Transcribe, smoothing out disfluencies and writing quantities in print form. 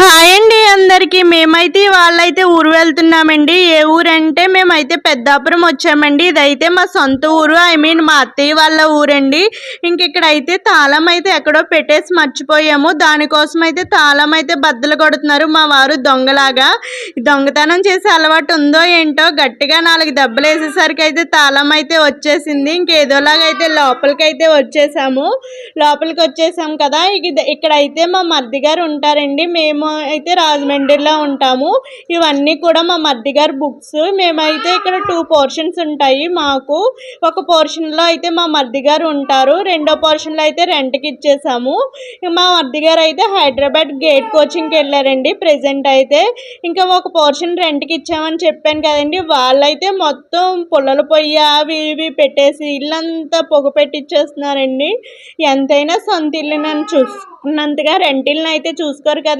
Hi అండి అందరికి. మేమైతే వాళ్ళైతే ఊరు వెళ్తున్నామండి. ఏ ఊరంటే మేమైతే పెద్దాపురం వచ్చామండి. ఇదైతే మా సొంత ఊరు, మా అత్తయ్య వాళ్ళ ఊరండి. ఇక్కడైతే తాళం అయితే ఎక్కడో పెట్టేసి మర్చిపోయాము. దానికోసం అయితే తాళం అయితే బద్దలు కొడుతున్నారు మా వారు దొంగలాగా. దొంగతనం చేసే అలవాటు ఉందో ఏంటో గట్టిగా 4 దెబ్బలు వేసేసరికి అయితే తాళం అయితే వచ్చేసింది. ఇంకేదోలాగా అయితే లోపలికైతే వచ్చేసాం కదా. ఇక్కడైతే మా మరిది గారు ఉంటారండి. మేము అయితే రాజమండ్రిలో ఉంటాము. ఇవన్నీ కూడా మా మరిది గారి బుక్స్. మేమైతే ఇక్కడ 2 పోర్షన్స్ ఉంటాయి మాకు. ఒక పోర్షన్లో అయితే మా మరిది గారు ఉంటారు, రెండో పోర్షన్లో అయితే రెంట్కి ఇచ్చేసాము. మా మరిది గారు అయితే హైదరాబాద్ గేట్ కోచింగ్కి వెళ్ళారండి ప్రెజెంట్ అయితే. ఇంకా ఒక పోర్షన్ రెంట్కి ఇచ్చామని చెప్పాను కదండి. వాళ్ళైతే మొత్తం పుల్లల పొయ్యి అవి ఇవి పెట్టేసి ఇల్లంతా పొగ పెట్టిచ్చేస్తున్నారండి. ఎంతైనా సొంత ఇల్లు నన్ను చూసుకున్నంతగా రెంటిల్ని అయితే చూసుకోరు కదండి.